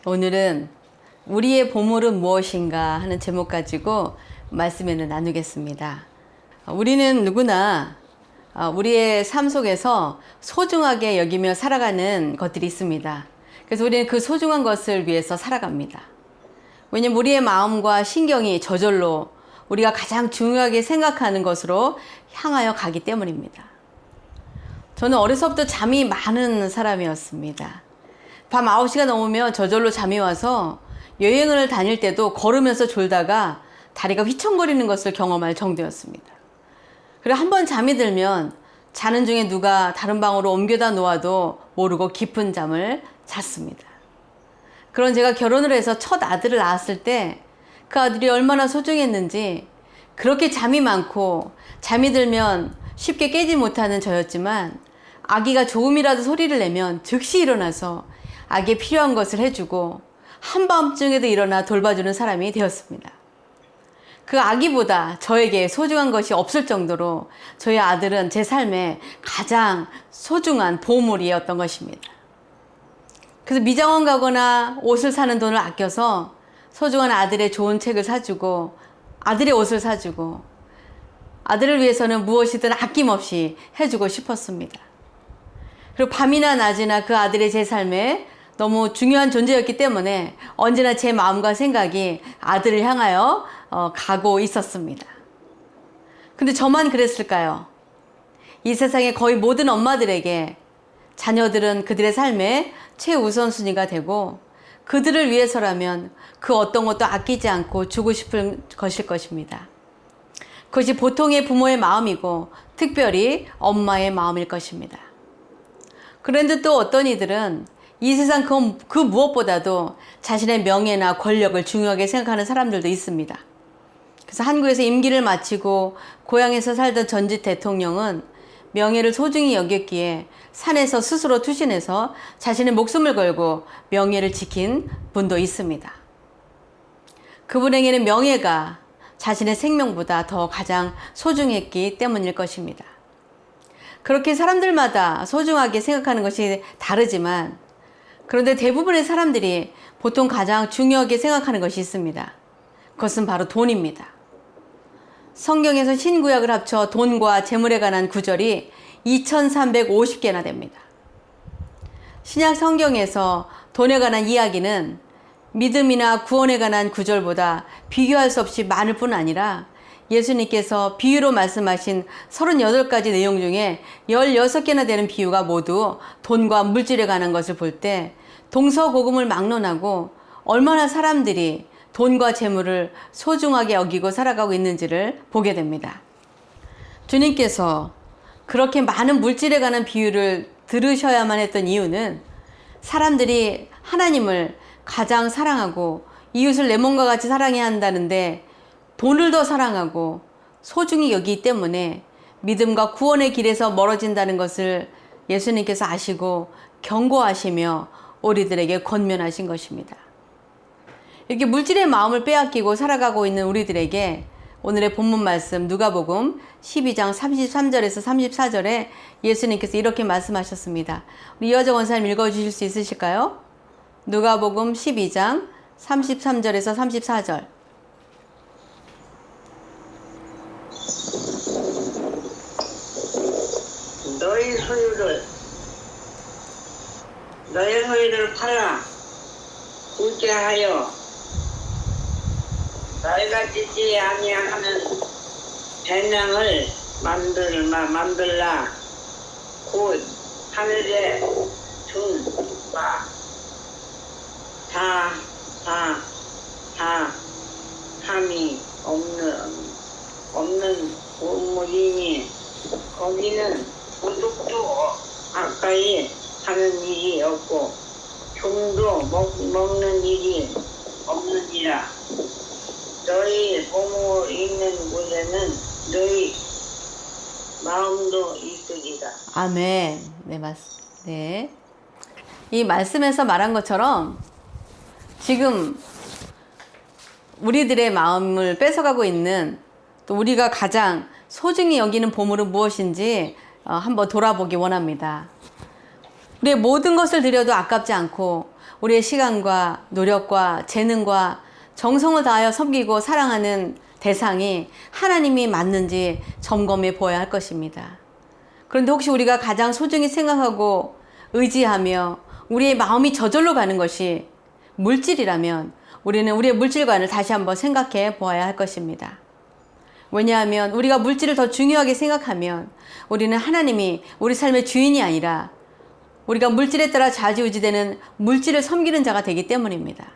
오늘은 우리의 보물은 무엇인가 하는 제목 가지고 말씀을 나누겠습니다. 우리는 누구나 우리의 삶 속에서 소중하게 여기며 살아가는 것들이 있습니다. 그래서 우리는 그 소중한 것을 위해서 살아갑니다. 왜냐하면 우리의 마음과 신경이 저절로 우리가 가장 중요하게 생각하는 것으로 향하여 가기 때문입니다. 저는 어려서부터 잠이 많은 사람이었습니다. 밤 9시가 넘으면 저절로 잠이 와서 여행을 다닐 때도 걸으면서 졸다가 다리가 휘청거리는 것을 경험할 정도였습니다. 그리고 한번 잠이 들면 자는 중에 누가 다른 방으로 옮겨다 놓아도 모르고 깊은 잠을 잤습니다. 그런 제가 결혼을 해서 첫 아들을 낳았을 때 그 아들이 얼마나 소중했는지, 그렇게 잠이 많고 잠이 들면 쉽게 깨지 못하는 저였지만 아기가 조금이라도 소리를 내면 즉시 일어나서 아기에 필요한 것을 해주고 한밤중에도 일어나 돌봐주는 사람이 되었습니다. 그 아기보다 저에게 소중한 것이 없을 정도로 저희 아들은 제 삶에 가장 소중한 보물이었던 것입니다. 그래서 미장원 가거나 옷을 사는 돈을 아껴서 소중한 아들의 좋은 책을 사주고 아들의 옷을 사주고 아들을 위해서는 무엇이든 아낌없이 해주고 싶었습니다. 그리고 밤이나 낮이나 그 아들이 제 삶에 너무 중요한 존재였기 때문에 언제나 제 마음과 생각이 아들을 향하여 가고 있었습니다. 근데 저만 그랬을까요? 이 세상의 거의 모든 엄마들에게 자녀들은 그들의 삶의 최우선순위가 되고 그들을 위해서라면 그 어떤 것도 아끼지 않고 주고 싶은 것일 것입니다. 그것이 보통의 부모의 마음이고 특별히 엄마의 마음일 것입니다. 그런데 또 어떤 이들은 이 세상 그 무엇보다도 자신의 명예나 권력을 중요하게 생각하는 사람들도 있습니다. 그래서 한국에서 임기를 마치고 고향에서 살던 전직 대통령은 명예를 소중히 여겼기에 산에서 스스로 투신해서 자신의 목숨을 걸고 명예를 지킨 분도 있습니다. 그분에게는 명예가 자신의 생명보다 더 가장 소중했기 때문일 것입니다. 그렇게 사람들마다 소중하게 생각하는 것이 다르지만 그런데 대부분의 사람들이 보통 가장 중요하게 생각하는 것이 있습니다. 그것은 바로 돈입니다. 성경에서 신구약을 합쳐 돈과 재물에 관한 구절이 2350개나 됩니다. 신약 성경에서 돈에 관한 이야기는 믿음이나 구원에 관한 구절보다 비교할 수 없이 많을 뿐 아니라 예수님께서 비유로 말씀하신 38가지 내용 중에 16개나 되는 비유가 모두 돈과 물질에 관한 것을 볼 때 동서고금을 막론하고 얼마나 사람들이 돈과 재물을 소중하게 여기고 살아가고 있는지를 보게 됩니다. 주님께서 그렇게 많은 물질에 관한 비유를 들으셔야만 했던 이유는 사람들이 하나님을 가장 사랑하고 이웃을 내 몸과 같이 사랑해야 한다는데 돈을 더 사랑하고 소중히 여기기 때문에 믿음과 구원의 길에서 멀어진다는 것을 예수님께서 아시고 경고하시며 우리들에게 권면하신 것입니다. 이렇게 물질의 마음을 빼앗기고 살아가고 있는 우리들에게 오늘의 본문 말씀 누가복음 12장 33절에서 34절에 예수님께서 이렇게 말씀하셨습니다. 우리 이화정 원사님 읽어주실 수 있으실까요? 누가복음 12장 33절에서 34절. 너의 소유를 팔아 구제하여 너희가 짓지 아니하는 배낭을 만들라. 곧 하늘에 둔바 다 함이 없는 보물이니 거기는 도둑도 가까이 하는 일이 없고 종도 먹는 일이 없느니라. 너희 보물 있는 곳에는 너희 마음도 있으리라. 아멘. 네. 이 말씀에서 말한 것처럼 지금 우리들의 마음을 뺏어가고 있는 또 우리가 가장 소중히 여기는 보물은 무엇인지 한번 돌아보기 원합니다. 우리의 모든 것을 드려도 아깝지 않고 우리의 시간과 노력과 재능과 정성을 다하여 섬기고 사랑하는 대상이 하나님이 맞는지 점검해 보아야 할 것입니다. 그런데 혹시 우리가 가장 소중히 생각하고 의지하며 우리의 마음이 저절로 가는 것이 물질이라면 우리는 우리의 물질관을 다시 한번 생각해 보아야 할 것입니다. 왜냐하면 우리가 물질을 더 중요하게 생각하면 우리는 하나님이 우리 삶의 주인이 아니라 우리가 물질에 따라 좌지우지되는 물질을 섬기는 자가 되기 때문입니다.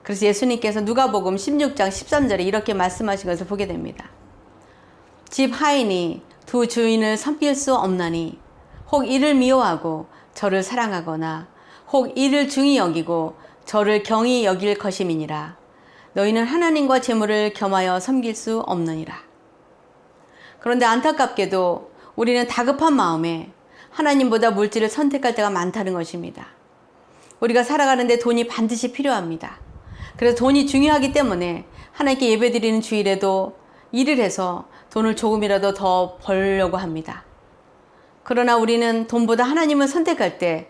그래서 예수님께서 누가복음 16장 13절에 이렇게 말씀하신 것을 보게 됩니다. 집 하인이 두 주인을 섬길 수 없나니 혹 이를 미워하고 저를 사랑하거나 혹 이를 중히 여기고 저를 경히 여길 것임이니라. 너희는 하나님과 재물을 겸하여 섬길 수 없느니라. 그런데 안타깝게도 우리는 다급한 마음에 하나님보다 물질을 선택할 때가 많다는 것입니다. 우리가 살아가는데 돈이 반드시 필요합니다. 그래서 돈이 중요하기 때문에 하나님께 예배드리는 주일에도 일을 해서 돈을 조금이라도 더 벌려고 합니다. 그러나 우리는 돈보다 하나님을 선택할 때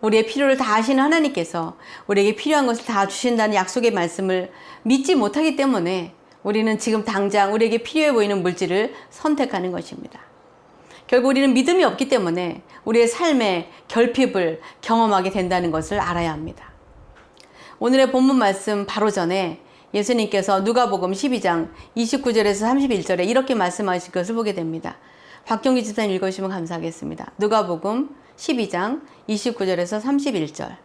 우리의 필요를 다 아시는 하나님께서 우리에게 필요한 것을 다 주신다는 약속의 말씀을 믿지 못하기 때문에 우리는 지금 당장 우리에게 필요해 보이는 물질을 선택하는 것입니다. 결국 우리는 믿음이 없기 때문에 우리의 삶의 결핍을 경험하게 된다는 것을 알아야 합니다. 오늘의 본문 말씀 바로 전에 예수님께서 누가복음 12장 29절에서 31절에 이렇게 말씀하신 것을 보게 됩니다. 박경기 집사님 읽으시면 감사하겠습니다. 누가복음 12장 29절에서 31절.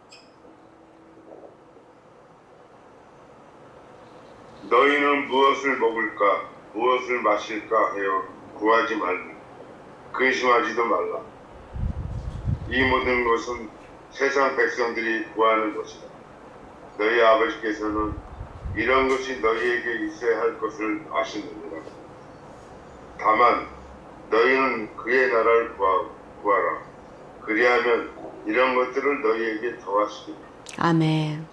너희는 무엇을 먹을까 무엇을 마실까 하여 구하지 말고 근심하지도 말라. 이 모든 것은 세상 백성들이 구하는 것이다. 너희 아버지께서는 이런 것이 너희에게 있어야 할 것을 아시느니라. 다만 너희는 그의 나라를 구하라. 그리하면 이런 것들을 너희에게 더하시리라. 아멘.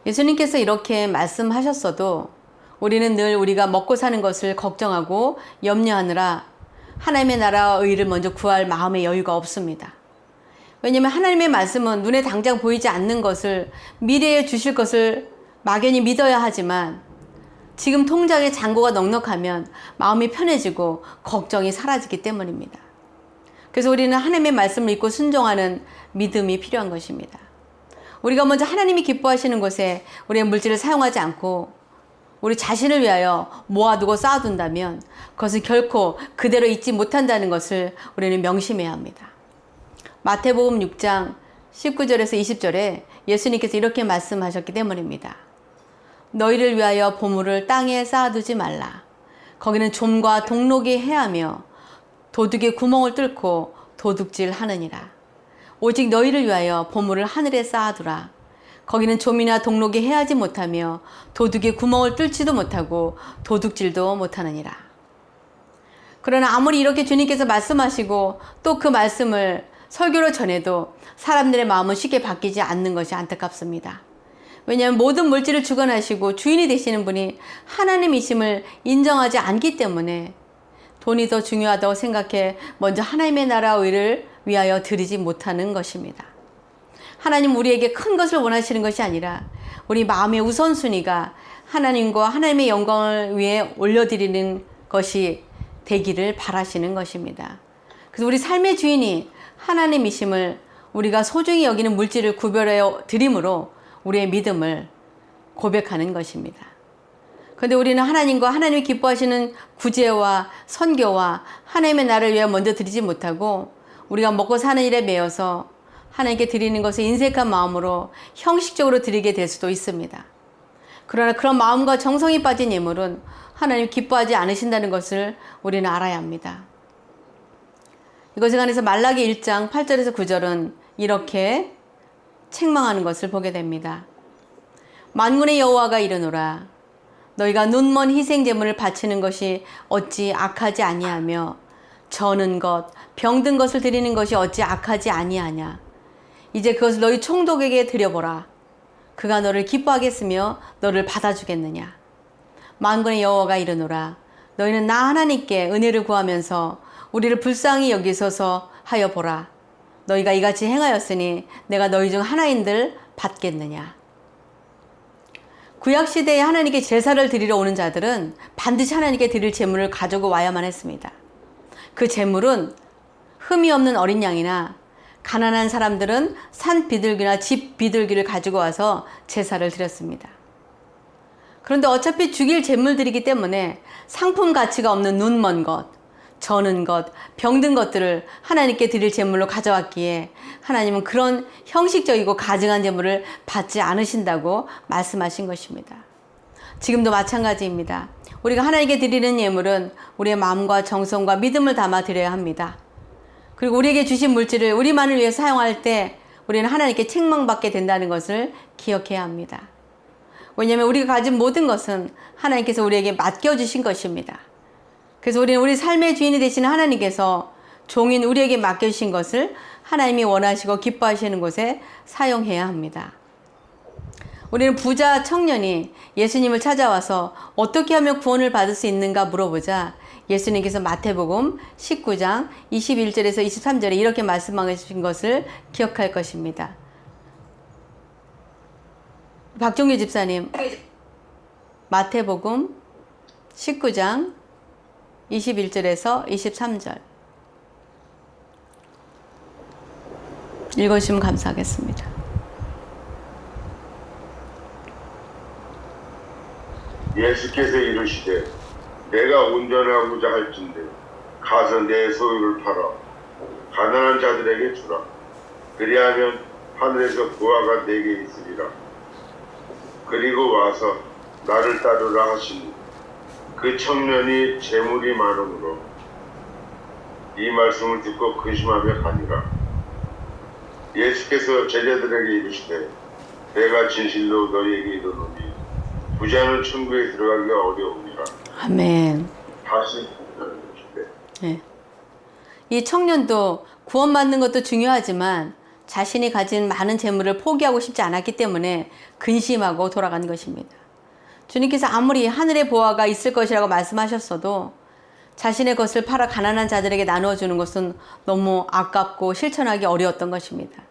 예수님께서 이렇게 말씀하셨어도 우리는 늘 우리가 먹고 사는 것을 걱정하고 염려하느라 하나님의 나라와 의를 먼저 구할 마음의 여유가 없습니다. 왜냐하면 하나님의 말씀은 눈에 당장 보이지 않는 것을 미래에 주실 것을 막연히 믿어야 하지만 지금 통장에 잔고가 넉넉하면 마음이 편해지고 걱정이 사라지기 때문입니다. 그래서 우리는 하나님의 말씀을 믿고 순종하는 믿음이 필요한 것입니다. 우리가 먼저 하나님이 기뻐하시는 곳에 우리의 물질을 사용하지 않고 우리 자신을 위하여 모아두고 쌓아둔다면 그것은 결코 그대로 잊지 못한다는 것을 우리는 명심해야 합니다. 마태복음 6장 19절에서 20절에 예수님께서 이렇게 말씀하셨기 때문입니다. 너희를 위하여 보물을 땅에 쌓아두지 말라. 거기는 좀과 동록이 해하며 도둑의 구멍을 뚫고 도둑질 하느니라. 오직 너희를 위하여 보물을 하늘에 쌓아두라. 거기는 좀이나 동록이 해하지 못하며 도둑의 구멍을 뚫지도 못하고 도둑질도 못하느니라. 그러나 아무리 이렇게 주님께서 말씀하시고 또 그 말씀을 설교로 전해도 사람들의 마음은 쉽게 바뀌지 않는 것이 안타깝습니다. 왜냐하면 모든 물질을 주관하시고 주인이 되시는 분이 하나님이심을 인정하지 않기 때문에 돈이 더 중요하다고 생각해 먼저 하나님의 나라와 의를 위하여 드리지 못하는 것입니다. 하나님 우리에게 큰 것을 원하시는 것이 아니라 우리 마음의 우선순위가 하나님과 하나님의 영광을 위해 올려드리는 것이 되기를 바라시는 것입니다. 그래서 우리 삶의 주인이 하나님이심을 우리가 소중히 여기는 물질을 구별하여 드림으로 우리의 믿음을 고백하는 것입니다. 그런데 우리는 하나님과 하나님이 기뻐하시는 구제와 선교와 하나님의 나라를 위해 먼저 드리지 못하고 우리가 먹고 사는 일에 매여서 하나님께 드리는 것을 인색한 마음으로 형식적으로 드리게 될 수도 있습니다. 그러나 그런 마음과 정성이 빠진 예물은 하나님 기뻐하지 않으신다는 것을 우리는 알아야 합니다. 이것에 관해서 말라기 1장 8절에서 9절은 이렇게 책망하는 것을 보게 됩니다. 만군의 여호와가 이르노라. 너희가 눈먼 희생 제물을 바치는 것이 어찌 악하지 아니하며 저는 것, 병든 것을 드리는 것이 어찌 악하지 아니하냐. 이제 그것을 너희 총독에게 드려보라. 그가 너를 기뻐하겠으며 너를 받아주겠느냐. 만군의 여호와가 이르노라. 너희는 나 하나님께 은혜를 구하면서 우리를 불쌍히 여기소서 하여 보라. 너희가 이같이 행하였으니 내가 너희 중 하나인들 받겠느냐. 구약시대에 하나님께 제사를 드리러 오는 자들은 반드시 하나님께 드릴 제물을 가지고 와야만 했습니다. 그 제물은 흠이 없는 어린 양이나 가난한 사람들은 산 비둘기나 집 비둘기를 가지고 와서 제사를 드렸습니다. 그런데 어차피 죽일 제물들이기 때문에 상품 가치가 없는 눈먼 것, 저는 것, 병든 것들을 하나님께 드릴 제물로 가져왔기에 하나님은 그런 형식적이고 가증한 제물을 받지 않으신다고 말씀하신 것입니다. 지금도 마찬가지입니다. 우리가 하나님께 드리는 예물은 우리의 마음과 정성과 믿음을 담아 드려야 합니다. 그리고 우리에게 주신 물질을 우리만을 위해 사용할 때 우리는 하나님께 책망받게 된다는 것을 기억해야 합니다. 왜냐하면 우리가 가진 모든 것은 하나님께서 우리에게 맡겨주신 것입니다. 그래서 우리는 우리 삶의 주인이 되시는 하나님께서 종인 우리에게 맡겨주신 것을 하나님이 원하시고 기뻐하시는 곳에 사용해야 합니다. 우리는 부자 청년이 예수님을 찾아와서 어떻게 하면 구원을 받을 수 있는가 물어보자 예수님께서 마태복음 19장 21절에서 23절에 이렇게 말씀하신 것을 기억할 것입니다. 박종규 집사님, 마태복음 19장 21절에서 23절 읽어주시면 감사하겠습니다. 예수께서 이르시되 내가 운전하고자 할진대 가서 내 소유를 팔아 가난한 자들에게 주라. 그리하면 하늘에서 부하가 내게 있으리라. 그리고 와서 나를 따르라 하시니 그 청년이 재물이 많으므로 이 말씀을 듣고 근심하며 가니라. 예수께서 제자들에게 이르시되 내가 진실로 너희에게 이르노니 부자는 천국에 들어가기가 어려우니라. 아멘. 다시 하는 것인데. 네. 이 청년도 구원받는 것도 중요하지만 자신이 가진 많은 재물을 포기하고 싶지 않았기 때문에 근심하고 돌아간 것입니다. 주님께서 아무리 하늘의 보화가 있을 것이라고 말씀하셨어도 자신의 것을 팔아 가난한 자들에게 나누어주는 것은 너무 아깝고 실천하기 어려웠던 것입니다.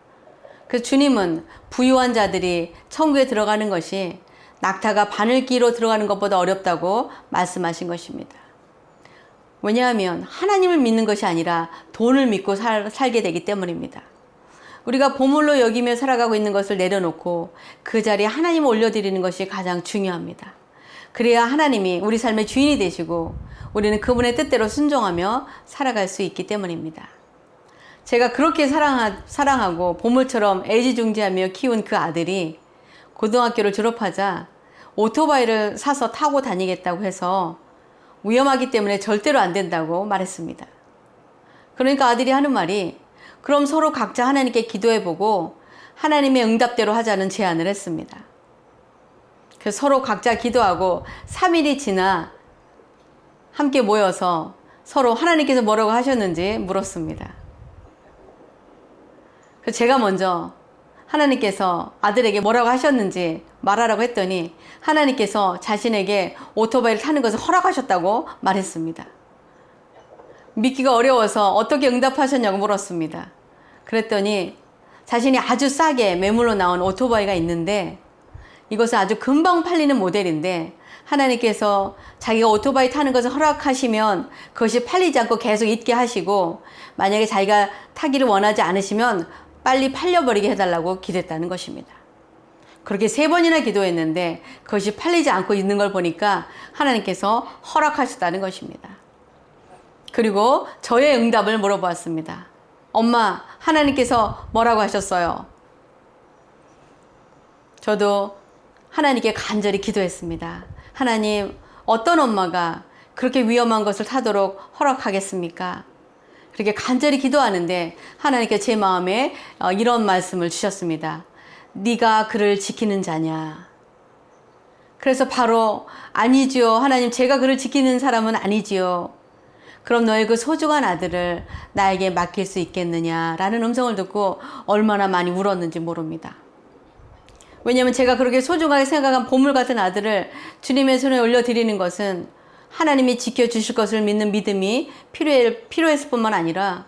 그래서 주님은 부유한 자들이 천국에 들어가는 것이 낙타가 바늘기로 들어가는 것보다 어렵다고 말씀하신 것입니다. 왜냐하면 하나님을 믿는 것이 아니라 돈을 믿고 살게 되기 때문입니다. 우리가 보물로 여기며 살아가고 있는 것을 내려놓고 그 자리에 하나님을 올려드리는 것이 가장 중요합니다. 그래야 하나님이 우리 삶의 주인이 되시고 우리는 그분의 뜻대로 순종하며 살아갈 수 있기 때문입니다. 제가 그렇게 사랑하고 보물처럼 애지중지하며 키운 그 아들이 고등학교를 졸업하자 오토바이를 사서 타고 다니겠다고 해서 위험하기 때문에 절대로 안 된다고 말했습니다. 그러니까 아들이 하는 말이 그럼 서로 각자 하나님께 기도해보고 하나님의 응답대로 하자는 제안을 했습니다. 그래서 서로 각자 기도하고 3일이 지나 함께 모여서 서로 하나님께서 뭐라고 하셨는지 물었습니다. 그래서 제가 먼저 하나님께서 아들에게 뭐라고 하셨는지 말하라고 했더니 하나님께서 자신에게 오토바이를 타는 것을 허락하셨다고 말했습니다. 믿기가 어려워서 어떻게 응답하셨냐고 물었습니다. 그랬더니 자신이 아주 싸게 매물로 나온 오토바이가 있는데 이것은 아주 금방 팔리는 모델인데 하나님께서 자기가 오토바이 타는 것을 허락하시면 그것이 팔리지 않고 계속 있게 하시고 만약에 자기가 타기를 원하지 않으시면 빨리 팔려버리게 해달라고 기도했다는 것입니다. 그렇게 3번이나 기도했는데 그것이 팔리지 않고 있는 걸 보니까 하나님께서 허락하셨다는 것입니다. 그리고 저의 응답을 물어보았습니다. 엄마, 하나님께서 뭐라고 하셨어요? 저도 하나님께 간절히 기도했습니다. 하나님, 어떤 엄마가 그렇게 위험한 것을 타도록 허락하겠습니까? 그렇게 간절히 기도하는데 하나님께 제 마음에 이런 말씀을 주셨습니다. 네가 그를 지키는 자냐? 그래서 바로 아니지요. 하나님, 제가 그를 지키는 사람은 아니지요. 그럼 너의 그 소중한 아들을 나에게 맡길 수 있겠느냐라는 음성을 듣고 얼마나 많이 울었는지 모릅니다. 왜냐하면 제가 그렇게 소중하게 생각한 보물 같은 아들을 주님의 손에 올려드리는 것은 하나님이 지켜주실 것을 믿는 믿음이 필요했을 뿐만 아니라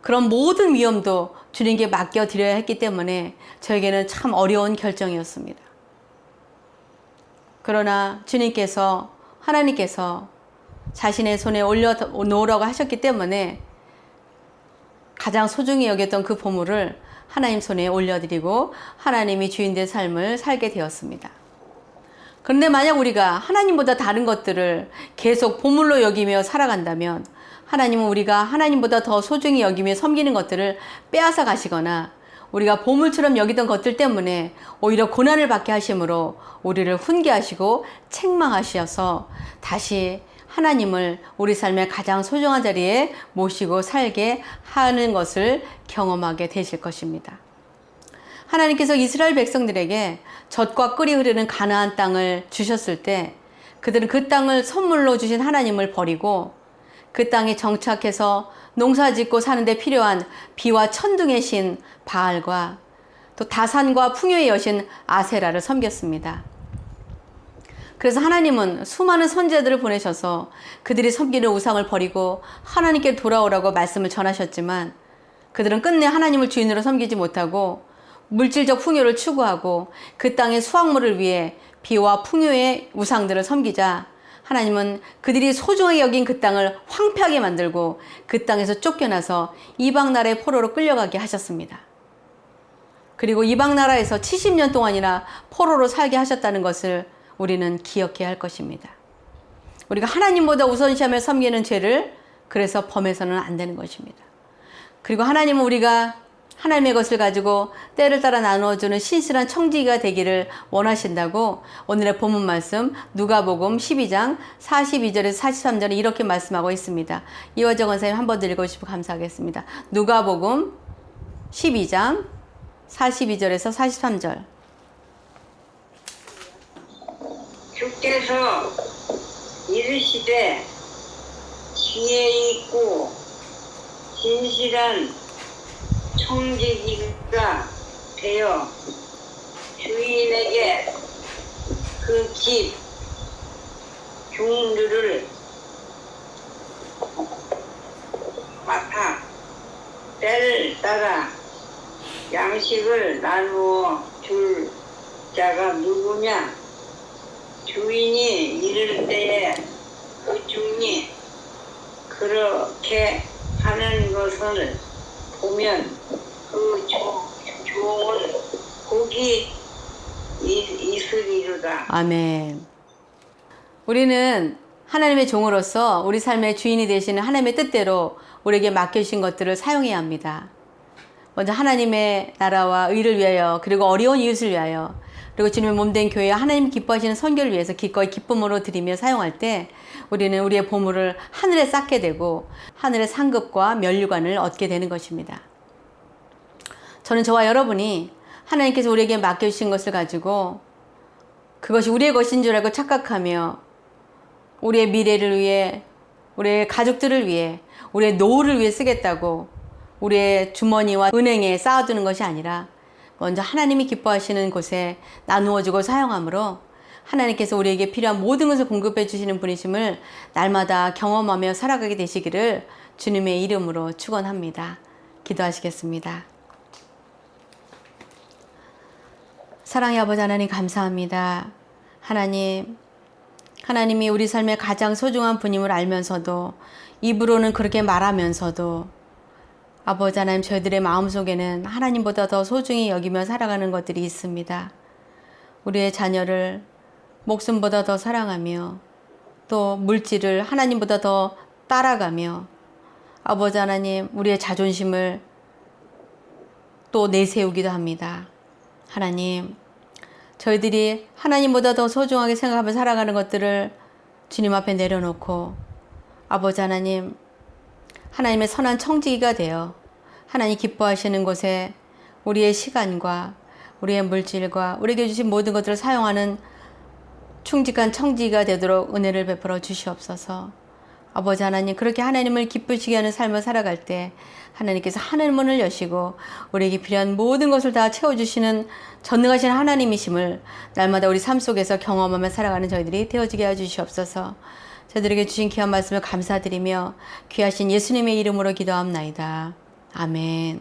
그런 모든 위험도 주님께 맡겨드려야 했기 때문에 저에게는 참 어려운 결정이었습니다. 그러나 주님께서, 하나님께서 자신의 손에 올려놓으라고 하셨기 때문에 가장 소중히 여겼던 그 보물을 하나님 손에 올려드리고 하나님이 주인 된 삶을 살게 되었습니다. 그런데 만약 우리가 하나님보다 다른 것들을 계속 보물로 여기며 살아간다면 하나님은 우리가 하나님보다 더 소중히 여기며 섬기는 것들을 빼앗아 가시거나 우리가 보물처럼 여기던 것들 때문에 오히려 고난을 받게 하심으로 우리를 훈계하시고 책망하셔서 다시 하나님을 우리 삶의 가장 소중한 자리에 모시고 살게 하는 것을 경험하게 되실 것입니다. 하나님께서 이스라엘 백성들에게 젖과 꿀이 흐르는 가나안 땅을 주셨을 때 그들은 그 땅을 선물로 주신 하나님을 버리고 그 땅에 정착해서 농사 짓고 사는데 필요한 비와 천둥의 신 바알과 또 다산과 풍요의 여신 아세라를 섬겼습니다. 그래서 하나님은 수많은 선지자들을 보내셔서 그들이 섬기는 우상을 버리고 하나님께 돌아오라고 말씀을 전하셨지만 그들은 끝내 하나님을 주인으로 섬기지 못하고 물질적 풍요를 추구하고 그 땅의 수확물을 위해 비와 풍요의 우상들을 섬기자 하나님은 그들이 소중하게 여긴 그 땅을 황폐하게 만들고 그 땅에서 쫓겨나서 이방 나라의 포로로 끌려가게 하셨습니다. 그리고 이방 나라에서 70년 동안이나 포로로 살게 하셨다는 것을 우리는 기억해야 할 것입니다. 우리가 하나님보다 우선시하며 섬기는 죄를 그래서 범해서는 안 되는 것입니다. 그리고 하나님은 우리가 하나님의 것을 가지고 때를 따라 나누어주는 신실한 청지기가 되기를 원하신다고 오늘의 본문 말씀 누가복음 12장 42절에서 43절에 이렇게 말씀하고 있습니다. 이화정 원사님 한번 더 읽어주시면 감사하겠습니다. 누가복음 12장 42절에서 43절. 주께서 이르시되 지혜 있고 진실한 청지기가 되어 주인에게 그 집 종들을 맡아 때를 따라 양식을 나누어 줄 자가 누구냐? 주인이 이를 때에 그 종이 그렇게 하는 것을 보면 그 종은 복이 있으리로다. 아멘. 우리는 하나님의 종으로서 우리 삶의 주인이 되시는 하나님의 뜻대로 우리에게 맡겨주신 것들을 사용해야 합니다. 먼저 하나님의 나라와 의를 위하여 그리고 어려운 이웃을 위하여 그리고 주님의 몸된 교회와 하나님 기뻐하시는 선교를 위해서 기꺼이 기쁨으로 드리며 사용할 때 우리는 우리의 보물을 하늘에 쌓게 되고 하늘의 상급과 면류관을 얻게 되는 것입니다. 저는 저와 여러분이 하나님께서 우리에게 맡겨주신 것을 가지고 그것이 우리의 것인 줄 알고 착각하며 우리의 미래를 위해, 우리의 가족들을 위해, 우리의 노후를 위해 쓰겠다고 우리의 주머니와 은행에 쌓아두는 것이 아니라 먼저 하나님이 기뻐하시는 곳에 나누어주고 사용함으로 하나님께서 우리에게 필요한 모든 것을 공급해 주시는 분이심을 날마다 경험하며 살아가게 되시기를 주님의 이름으로 축원합니다. 기도하시겠습니다. 사랑의 아버지 하나님 감사합니다. 하나님이 우리 삶의 가장 소중한 분임을 알면서도 입으로는 그렇게 말하면서도 아버지 하나님 저희들의 마음속에는 하나님보다 더 소중히 여기며 살아가는 것들이 있습니다. 우리의 자녀를 목숨보다 더 사랑하며 또 물질을 하나님보다 더 따라가며 아버지 하나님 우리의 자존심을 또 내세우기도 합니다. 하나님 저희들이 하나님보다 더 소중하게 생각하며 살아가는 것들을 주님 앞에 내려놓고 아버지 하나님의 선한 청지기가 되어 하나님 기뻐하시는 곳에 우리의 시간과 우리의 물질과 우리에게 주신 모든 것들을 사용하는 충직한 청지기가 되도록 은혜를 베풀어 주시옵소서. 아버지 하나님 그렇게 하나님을 기쁘시게 하는 삶을 살아갈 때 하나님께서 하늘 문을 여시고 우리에게 필요한 모든 것을 다 채워주시는 전능하신 하나님이심을 날마다 우리 삶 속에서 경험하며 살아가는 저희들이 되어지게 해주시옵소서. 저희들에게 주신 귀한 말씀을 감사드리며 귀하신 예수님의 이름으로 기도합나이다. 아멘.